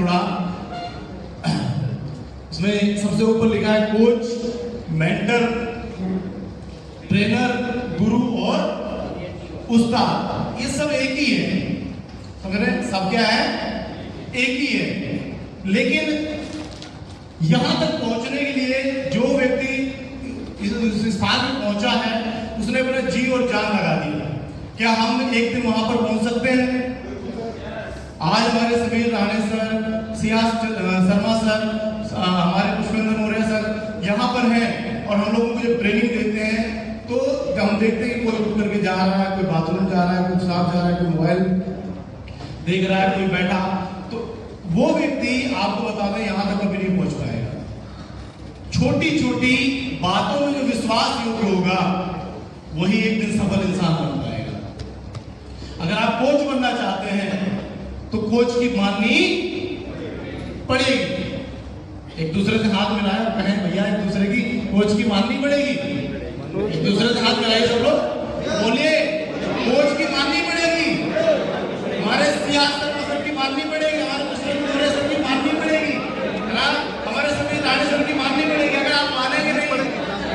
थोड़ा। इसमें सबसे ऊपर लिखा है कोच, मेंटर, ट्रेनर, गुरु और उस्ताद। ये सब एक ही है, समझ रहे? सब क्या है? एक ही है। लेकिन यहां तक पहुंचने के लिए जो व्यक्ति इस स्थान में पहुंचा है उसने अपना जी और जान लगा दी। क्या हम एक दिन वहां पर पहुंच सकते हैं? आज हमारे Sameer Rane sir, Ciaz Sharma sir, हमारे पुष्पेंद्र मौर्य सर यहाँ पर हैं और हम लोगों को जब ट्रेनिंग देते हैं तो हम देखते हैं कि कोई उठ करके जा रहा है, कोई बाथरूम जा रहा है, कोई साफ जा रहा है, कोई मोबाइल देख रहा है, कोई बैठा, तो वो व्यक्ति आपको बता दें यहाँ तक कभी नहीं पहुंच पाएगा। छोटी छोटी बातों में जो विश्वास योग्य होगा वही एक दिन सफल इंसान बन पाएगा। अगर आप कोच बनना चाहते हैं तो कोच की माननी पड़ेगी। एक दूसरे से हाथ मिलाएं और कहें भैया एक दूसरे की कोच की माननी पड़ेगी। एक दूसरे से हाथ मिलाइए सब लोग, बोलिए कोच की माननी पड़ेगी। हमारे सियाज सर की माननी पड़ेगी, हमारे पुष्पेंद्र सर की माननी पड़ेगी, हमारे सभी राणे सर की माननी पड़ेगी। अगर आप मानेंगे नहीं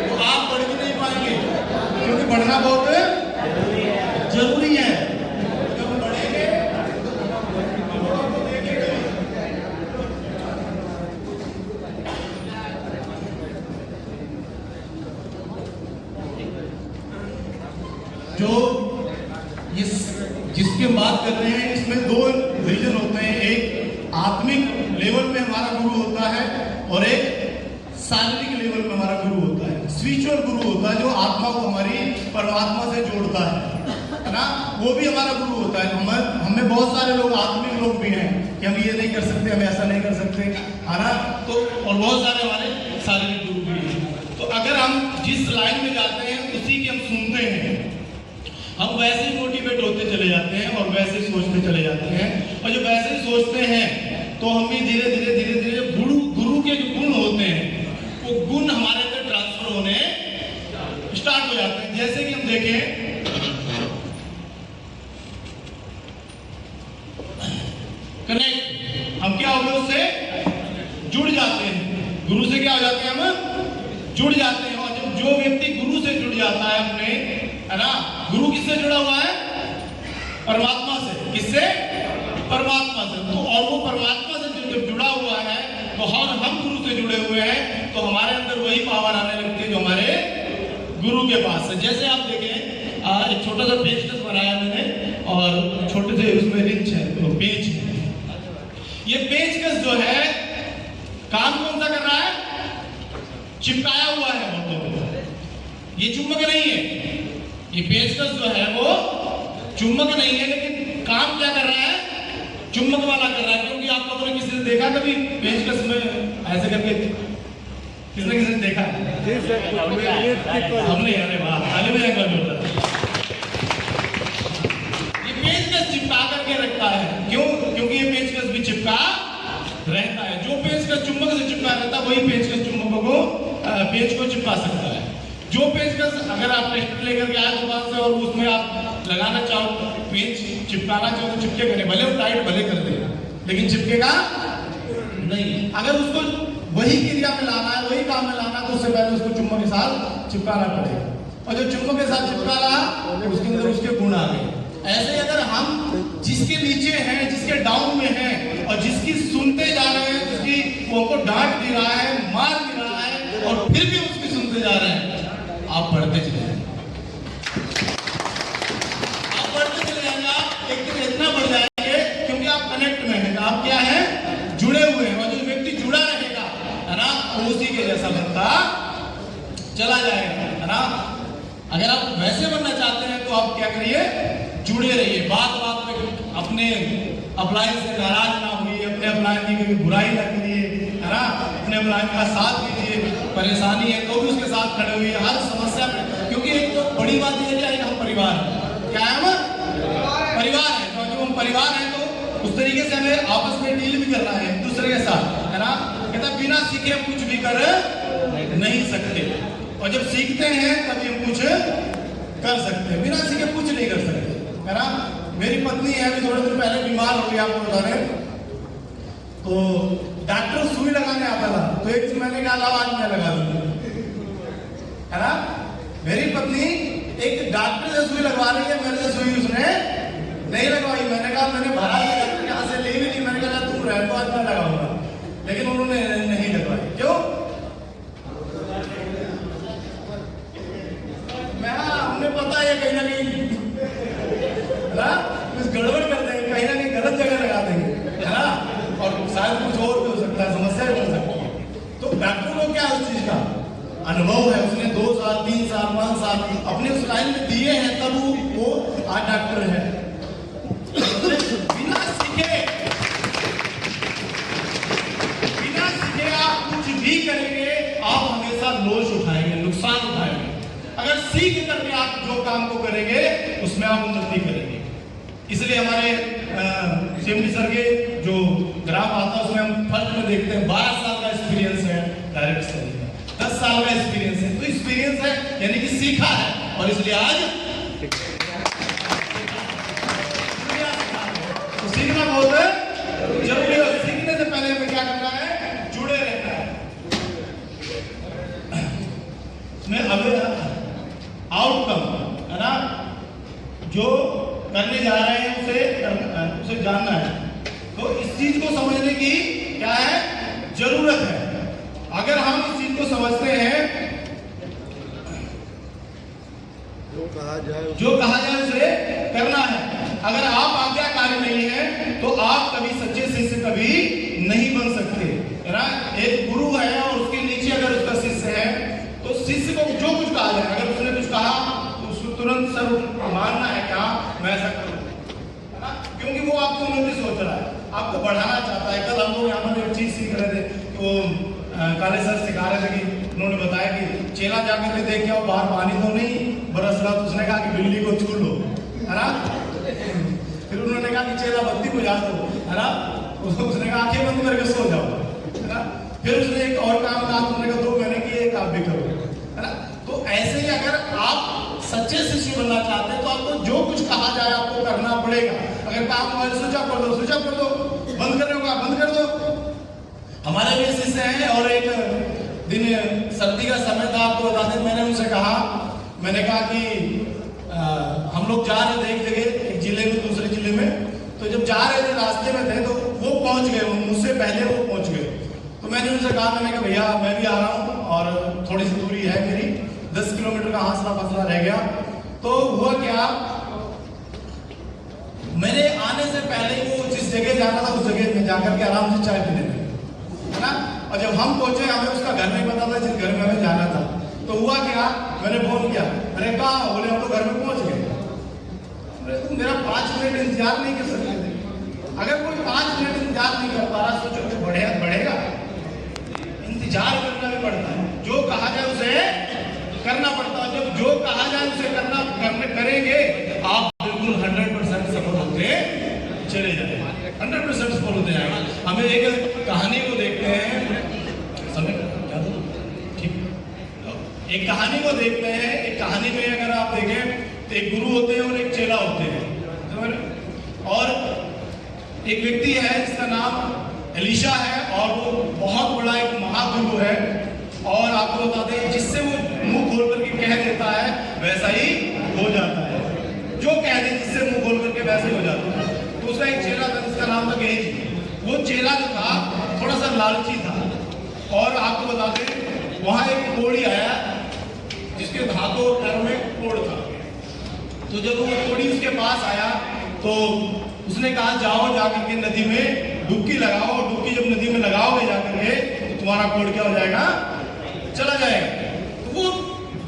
तो आप बढ़ भी नहीं पाएंगे, क्योंकि बढ़ना बहुत जरूरी है। जब बढ़ेंगे जो जिसके बात कर रहे हैं इसमें दो रीजन होते हैं। एक आत्मिक लेवल पे हमारा गुरु होता है और एक शारीरिक लेवल पे हमारा गुरु होता है। स्पिरिचुअल गुरु होता है जो आत्मा को हमारी परमात्मा से जोड़ता है ना, वो भी हमारा गुरु होता है। हमें बहुत सारे लोग आत्मिक लोग भी हैं कि हम ये नहीं कर सकते, हम ऐसा नहीं कर सकते, है ना, तो और बहुत सारे हमारे शारीरिक गुरु भी हैं। तो अगर हम जिस लाइन में जाते हैं उसी की हम सुनते हैं, हम वैसे ही मोटिवेट होते चले जाते हैं और वैसे ही सोचते चले जाते हैं। और जब वैसे ही सोचते हैं तो हम भी धीरे धीरे गुरु के जो गुण होते हैं वो गुण हमारे अंदर ट्रांसफर होने स्टार्ट हो जाते हैं। जैसे कि हम देखें कनेक्ट, हम क्या हो गए उससे जुड़ जाते हैं। गुरु से क्या हो जाते हैं? हम जुड़ जाते हैं। और जब जो व्यक्ति गुरु से जुड़ जाता है अपने, है ना, गुरु किससे जुड़ा हुआ है? परमात्मा से। किससे? परमात्मा से। तो और वो परमात्मा से जब जुड़ा हुआ है तो हम गुरु से जुड़े हुए हैं तो हमारे अंदर वही पावर आने लगती है जो हमारे गुरु के पास है। जैसे आप देखें एक छोटा सा पेचकस बनाया मैंने और छोटे से उसमें रिंच है, तो पेच है। ये पेचकस जो है काम कौन सा कर रहा है? चिपकाया हुआ है मतलब, ये चुंबक नहीं है। ये पेचकस जो है वो चुंबक नहीं है, लेकिन काम क्या कर रहा है? चुंबक वाला कर रहा है। क्योंकि आप लोगों ने किसी ने देखा कभी पेचकस में ऐसे करके? किसने देखा? हमने। अरे वाह, ताली में एक बार बोलता। ये पेचकस चिपका करके रखता है। क्यों? क्योंकि ये पेचकस भी चिपका रहता है। जो पेचकस चुंबक से चिपका रहता है वही पेचकस चुंबक को पेच को चिपका सकता है। जो पेचकस अगर आप टेस्ट लेकर के आए दुकान से और उसमें आप लगाना चाहो, पेच चिपकाना चाहो तो चिपके करे, भले वो टाइट भले कर दे लेकिन चिपकेगा नहीं। अगर उसको वही क्रिया में लाना है, वही काम में लाना, तो उससे पहले उसको चुंबक के साथ चिपकाना पड़ेगा। और जो चुंबक के साथ चिपका रहा उसके अंदर उसके गुण आ गए। ऐसे अगर हम जिसके नीचे हैं, जिसके डाउन में हैं और जिसकी सुनते जा रहे हैं, जिसकी वो डांट भी रहा है, मार भी रहा है और फिर भी उसकी सुनते जा रहे हैं, आप बढ़ते चले जाएंगे। आप बढ़ते चले जाएंगे, आप एक दिन इतना बढ़ जाएंगे क्योंकि आप कनेक्ट में हैं। आप क्या हैं? जुड़े हुए हैं। और जो व्यक्ति जुड़ा रहेगा, है ना, उसी के जैसा बनता चला जाएगा, है ना। अगर आप वैसे बनना चाहते हैं तो आप क्या करिए? जुड़े रहिए। बात बात में अपने अपलाइन से नाराज ना होइए, अपने अपलाइन की कभी बुराई ना करिए, है ना, अपने अपलाइन का साथ दीजिए। परेशानी है तो भी उसके साथ खड़े हुए हर समस्या में। क्योंकि एक तो बड़ी बात यह है कि हम परिवार है। क्या है? हम परिवार है। तो जब हम परिवार है तो उस तरीके से हमें आपस में डील भी करना है एक दूसरे के साथ, है ना। कहता बिना सीखे हम कुछ भी कर नहीं सकते और जब सीखते हैं तभी हम कुछ कर सकते हैं। बिना सीखे कुछ नहीं कर सकते, है ना। मेरी पत्नी है, अभी थोड़े दिन पहले बीमार हो गई, आपको बता रहे तो डॉक्टर सुई लगाने आता था, तो एक दिन मैंने कहा लाओ आज मैं लगा दूंगा, है ना। मेरी पत्नी एक डॉक्टर से सुई लगवा रही है, मेरे से सुई उसने नहीं लगवाई। मैंने कहा मैंने भरा डॉक्टर के हाथ से ले भी नहीं, मैंने कहा तुम रह तो आज मैं लगाऊंगा, लेकिन उन्होंने नहीं लगवाई। क्यों? मैं हमने पता है कहीं ना कहीं कुछ गड़बड़ कर देंगे, कहीं ना कहीं गलत जगह लगा देंगे, है ना, और शायद कुछ और भी हो सकता है, समस्या भी हो सकती है। तो डॉक्टर को क्या उस चीज का अनुभव है, उसने 2 साल 3 साल 5 साल अपने उस लाइन में दिए हैं, तब वो आज डॉक्टर है। बिना सीखे आप कुछ भी करेंगे, आप हमेशा लॉस उठाएंगे, नुकसान उठाएंगे। अगर सीख करके आप जो काम को करेंगे उसमें आप उन्नति करेंगे। इसलिए हमारे सीएमडी सर के जो ग्राफ आता है उसमें हम फर्स्ट में देखते हैं 12 साल का एक्सपीरियंस है डायरेक्ट सेलिंग का, 10 साल का एक्सपीरियंस है। तो एक्सपीरियंस है यानी कि सीखा है, और इसलिए आज तो सीखना बहुत जरूरी है। सीखने से पहले हमें क्या करना है? जुड़े रहना है। इसमें अब आउटकम है ना, जो करने जा रहे हैं उसे जानना है। तो इस चीज को समझने की क्या है? जरूरत है। अगर हम इस चीज को समझते हैं, जो कहा जाए उसे करना है। अगर आप आज्ञाकारी नहीं है तो आप कभी सच्चे शिष्य कभी नहीं बन सकते, है ना। एक गुरु है और उसके नीचे अगर उसका शिष्य है तो शिष्य को जो कुछ कहा जाए, अगर उसने कुछ कहा तो उसको तुरंत सर मानना है कि हाँ मैं ऐसा करूँ, है ना, क्योंकि वो आपको उन्नति सोच रहा है, आपको बढ़ाना चाहता है। कल हम लोग यहाँ पर एक चीज सीख रहे थे कि वो काले सर सिखा रहे थे कि उन्होंने बताया कि चेला जाकर के देख के आओ बाहर पानी तो नहीं बरस रहा, तो उसने कहा कि बिल्ली को छू लो, है ना। फिर उन्होंने कहा कि चेला बत्ती बुझा दो, है ना, उसने कहा आंखें बंद करके सो जाओ, है ना। फिर उसने एक और काम कहा, उन्होंने कहा 2 महीने की एक आप भी करो, है ना। तो ऐसे ही अगर आप सच्चे शिष्य बनना चाहते हैं तो आपको जो कुछ कहा जाए आपको करना पड़ेगा। अगर काम मोबाइल स्विच ऑफ कर दो, स्विच ऑफ कर दो, बंद करने होगा बंद कर दो। हमारे भी शिष्य हैं, और एक दिन सर्दी का समय था, आपको बता दें, मैंने उनसे कहा, मैंने कहा कि हम लोग जा रहे थे एक जगह, एक जिले में दूसरे जिले में, तो जब जा रहे थे रास्ते में थे तो वो पहुंच गए, मुझसे पहले वो पहुंच गए। तो मैंने उनसे कहा, मैंने कहा भैया मैं भी आ रहा हूँ और थोड़ी सी दूरी है मेरी, 10 किलोमीटर का हासला फसला रह गया। तो हुआ क्या, मैंने आने से पहले वो जिस जगह जाना था उस जगह में जाकर के आराम से चाय पीने लगे, है ना। और जब हम पहुंचे, हमें उसका घर नहीं पता था जिस घर में हमें जाना था। तो हुआ क्या, मैंने फोन किया, मैंने कहा, बोले हम तो घर में पहुंच गए। तुम मेरा 5 मिनट इंतजार नहीं कर सकते थे? अगर कोई 5 मिनट इंतजार नहीं कर पा रहा, सोचो कि बढ़ेगा। इंतजार करना भी पड़ता है, जो कहा जाए उसे करना पड़ता है। जब जो कहा जाए उसे करेंगे, आप बिल्कुल 100% सफल होते चले जाएंगे, 100% सफल होते जाएंगे। हमें एक कहानी को देखते हैं, एक कहानी को देखते हैं। एक कहानी में अगर आप देखें तो एक गुरु होते हैं और एक चेला होते हैं, और एक व्यक्ति है जिसका नाम एलिशा है, और वो बहुत बड़ा एक महागुरु है। और आपको बता दें, जिससे वो मुंह खोल करके कह देता है वैसा ही हो जाता है, जो कह दे जिससे मुंह खोल करके वैसे ही हो जाता है। तो उसका एक चेला था जिसका नाम था गेहजी। वो चेला जो था थोड़ा सा लालची था, और आपको बता दें वहां एक कोड़ी आया जिसके हाथों और पैरों में कोड़ था। तो जब वो कोड़ी उसके पास आया तो उसने कहा जाओ जाकर के नदी में डुबकी लगाओ, डुबकी जब नदी में लगाओगे जाकर के तो तुम्हारा कोड़ क्या हो जाएगा, चला जाएगा। तो वो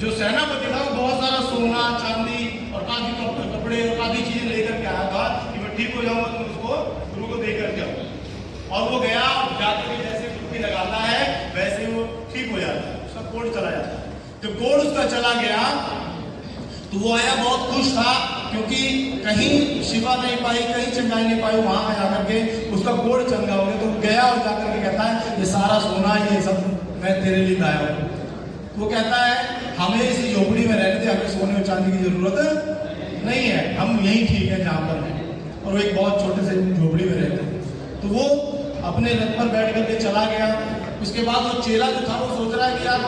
जो सेनापति था वो बहुत सारा सोना चांदी और काफी कपड़े और काफी चीजें लेकर के आया था कि मैं ठीक हो जाऊंगा तो उसको गुरु को देकर के आऊँ। और वो गया, जाकर के जैसे डुबकी लगाता है वैसे वो ठीक हो जाता है, उसका कोड़ चला जाता है। जब कोड़ उसका चला गया तो वो आया, बहुत खुश था, क्योंकि कहीं शिवा नहीं पाई, कहीं चंगाई नहीं पाई, वहां जाकर के उसका कोड़ चंगा हो गया। तो गया और जाकर के कहता है ये सारा सोना ये सब मैं तेरे लिए लाया हूँ। वो कहता है हमें इस झोपड़ी में रहने दे, हमें सोने और चांदी की जरूरत नहीं है, हम यहीं ठीक है जहाँ पर है। और वो एक बहुत छोटे से झोपड़ी में रहते थे। तो वो अपने रथ पर बैठ करके चला गया। उसके बाद वो चेला जो था वो सोच रहा है कि यार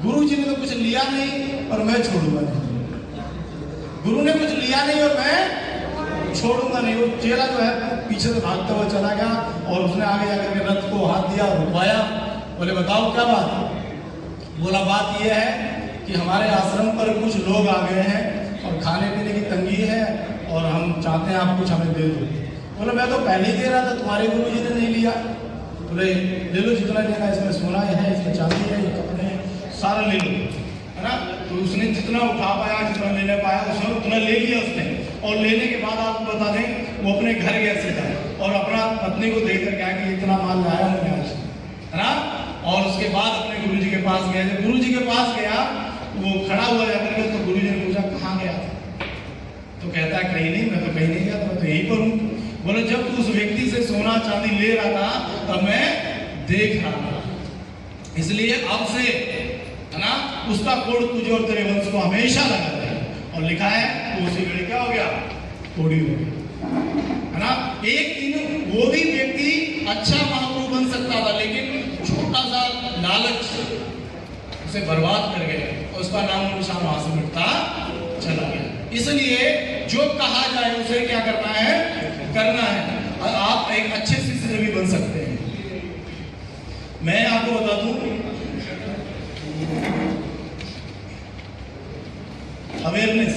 गुरु जी ने तो कुछ लिया नहीं और मैं छोड़ूंगा नहीं, गुरु ने कुछ लिया नहीं और मैं छोड़ूंगा नहीं। वो चेला जो है पीछे से भागता हुआ चला गया और उसने आगे जाकर के रथ को हाथ दिया, रुकवाया। बोले बताओ क्या बात? बोला बात यह है कि हमारे आश्रम पर कुछ लोग आ गए हैं और खाने पीने की तंगी है और हम चाहते हैं आप कुछ हमें दे दो। बोला मैं तो पहले ही दे रहा था, तुम्हारे गुरु जी ने नहीं लिया। बोले ले लो जितना लेना, इसमें सोना है, इसमें चांदी है, ये कपड़े हैं, सारा ले लो, है ना। तो उसने जितना उठा पाया, जितना लेने पाया उसने उतना ले लिया उसने। और लेने के बाद आपको बता दें वो अपने घर गया सीधा और अपना पत्नी को देख कर क्या कि इतना माल लाया हूँ मैं आज, है ना। और उसके बाद अपने गुरु जी के पास गया। जब गुरु जी के पास गया वो खड़ा हुआ जाकर के, तो गुरु जी ने पूछा कहाँ गया था? तो कहता है कहीं नहीं, मैं तो कहीं नहीं गया, तो मैं तो यहीं पर हूँ। बोले जब तू उस व्यक्ति से सोना चांदी ले रहा था तब मैं देख रहा था, इसलिए अब से, है ना, उसका कोड तुझे और तेरे वंश को हमेशा लगा रहे। और लिखा है तो उसी घड़ी क्या हो गया? कोड़ी हो गया, है ना। एक दिन वो भी व्यक्ति अच्छा महाप्रभु बन सकता था, लेकिन छोटा सा लालच उसे बर्बाद कर गया और उसका नाम निशान वहां से मिटता चला गया। इसलिए जो कहा जाए उसे क्या करना है? करना है। और आप एक अच्छे शिष्य भी बन सकते हैं। मैं आपको बता दूं, अवेयरनेस,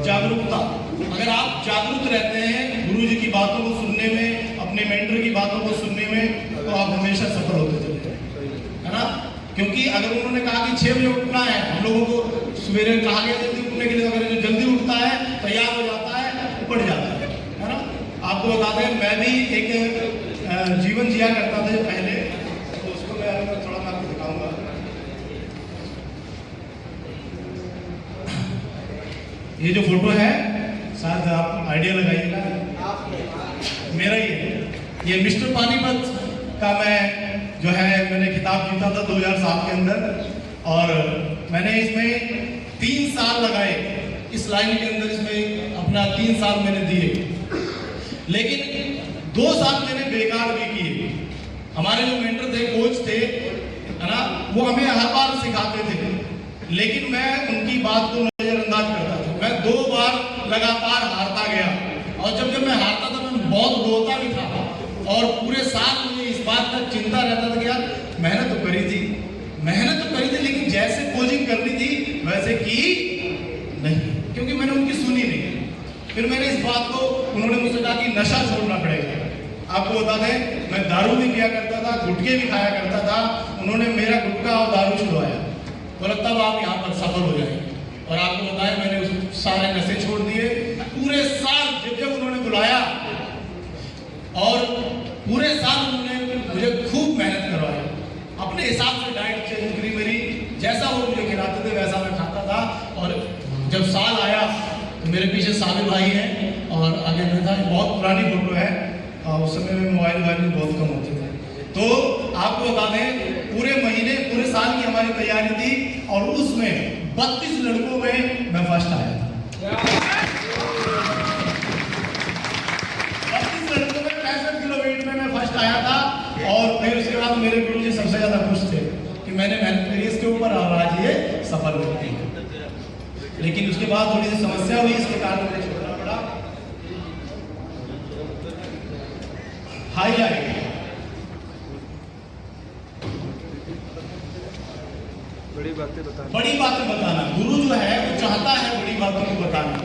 जागरूकता, अगर आप जागरूक रहते हैं गुरु जी की बातों को सुनने में, अपने मेंटर की बातों को सुनने में, तो आप हमेशा सफल होते चले जाएंगे, है ना। क्योंकि अगर उन्होंने कहा कि 6 बजे उठना है, हम लोगों को सवेरे कहा गया जल्दी उठने के लिए, अगर जो जल्दी उठता है, तैयार हो जाता है, उठ जाता है ना। आपको बता दें मैं भी एक जीवन जिया करता था पहले, तो उसको मैं थोड़ा मैं आपको दिखाऊंगा। ये जो फोटो है शायद आप आइडिया लगाइएगा, मेरा ही है। ये मिस्टर पानीपत का मैं जो है मैंने खिताब जीता था 2007 के अंदर, और मैंने इसमें 3 साल लगाए इस लाइन के अंदर, इसमें अपना 3 साल मैंने दिए, लेकिन 2 साल मैंने बेकार भी किए। हमारे जो मेंटर थे, कोच थे, है ना, वो हमें हर बार सिखाते थे, लेकिन मैं उनकी बात को नजरअंदाज करता था। मैं 2 बार लगातार हारता गया, और जब मैं हारता था मैं बहुत रोता भी था, और पूरे साल मुझे इस बात का चिंता रहता था कि यार मेहनत तो करी थी, लेकिन जैसे कोचिंग करनी थी वैसे की नहीं, क्योंकि मैंने उनकी सुनी नहीं। फिर मैंने इस बात को, उन्होंने मुझसे कहा कि नशा छोड़ना पड़ेगा। आपको बता दें मैं दारू भी पिया करता था, गुटखे भी खाया करता था, उन्होंने मेरा गुटखा और दारू छुड़वाया। बोला तब आप यहाँ पर सफल हो जाएंगे। और आपको बताया मैंने उस सारे नशे छोड़ दिए। पूरे साल जब उन्होंने बुलाया, और पूरे साल उन्होंने मुझे खूब मेहनत करवाई, अपने हिसाब से डाइट चेंज करी मेरी, जैसा वो मुझे खिलाते थे वैसा मैं खाता था। और जब साल आया तो मेरे पीछे साबिर भाई हैं और आगे मैं था। बहुत पुरानी फोटो है, उस समय में मोबाइल भी बहुत कम होते थे। तो आपको बता दें पूरे महीने, पूरे साल की हमारी तैयारी थी, और उसमें 32 लड़कों में मैं फर्स्ट आया था। 32 लड़कों में 65 किलो वेट में मैं फर्स्ट आया था। और फिर उसके बाद मेरे गुरु जी सबसे ज्यादा खुश थे कि मैंने मेहनत करी इसके ऊपर, और आज ये सफल व्यक्ति है। लेकिन उसके बाद थोड़ी सी समस्या हुई, इसके कारण मुझे छोड़ना पड़ा। हाईलाइट, बड़ी बातें बताना। गुरु जो है वो चाहता है बड़ी बातों को बताना,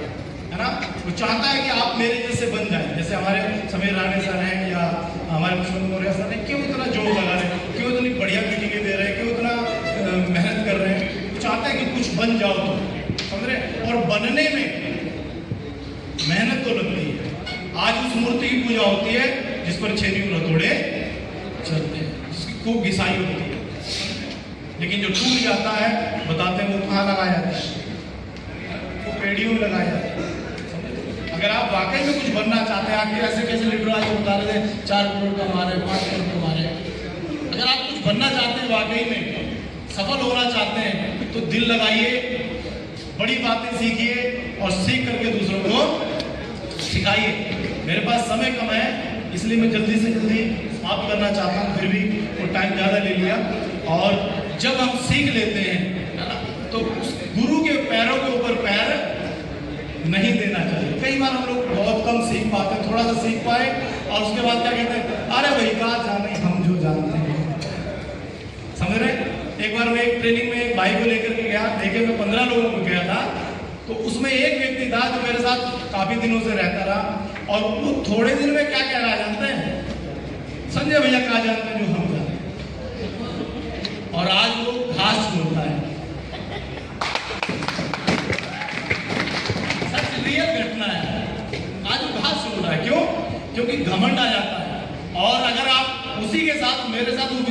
है ना। वो चाहता है कि आप मेरे जैसे बन जाएं। जैसे हमारे समीर राणे सर हैं या हमारे पुष्पन मौर्य सर हैं, क्यों इतना जोर लगा रहे हैं, क्यों इतनी बढ़िया मीटिंगें दे रहे हैं, क्यों इतना मेहनत कर रहे हैं। वो चाहता है कि कुछ बन जाओ तुम, समझ रहे। और बनने में मेहनत तो लगती है। आज उस मूर्ति की पूजा होती है जिस पर छेनी रतोड़े चलते हैं, जिसकी खूब घिसाई होती है, लेकिन जो टूट जाता है बताते हैं वो कहाँ लगाया जाता है? वो पेड़ियों में लगाया जाता है। अगर आप वाकई में कुछ बनना चाहते हैं, आपके ऐसे कैसे लीडर आज बता रहे थे 4 करोड़ कमा रहे, 5 करोड़ कमा रहे, अगर आप कुछ बनना चाहते हैं, वाकई में सफल होना चाहते हैं, तो दिल लगाइए, बड़ी बातें सीखिए, और सीख करके दूसरों को सिखाइए। मेरे पास समय कम है, इसलिए मैं जल्दी से जल्दी समाप्त करना चाहता हूँ, फिर भी वो टाइम ज़्यादा ले लिया। और जब हम सीख लेते हैं, है ना, तो उस गुरु के पैरों के ऊपर पैर नहीं देना चाहिए। कई बार हम लोग बहुत कम सीख पाते हैं, थोड़ा सा सीख पाए और उसके बाद क्या कहते हैं, अरे भाई कहा जाने, हम जो जानते हैं। समझ रहे? एक बार मैं एक ट्रेनिंग में एक भाई को लेकर के गया, देखिए मैं 15 लोगों को गया था, तो उसमें एक व्यक्ति था जो मेरे साथ काफी दिनों से रहता रहा, और वो थोड़े दिन में क्या कह रहा जानते हैं, संजय भैया कहा जानते हैं जो हम जानते हैं, और आज वो घास छोड़ता है। सच रियल घटना है, आज वो घास छोड़ रहा है। क्यों? क्योंकि घमंड आ जाता है। और अगर आप उसी के साथ मेरे साथ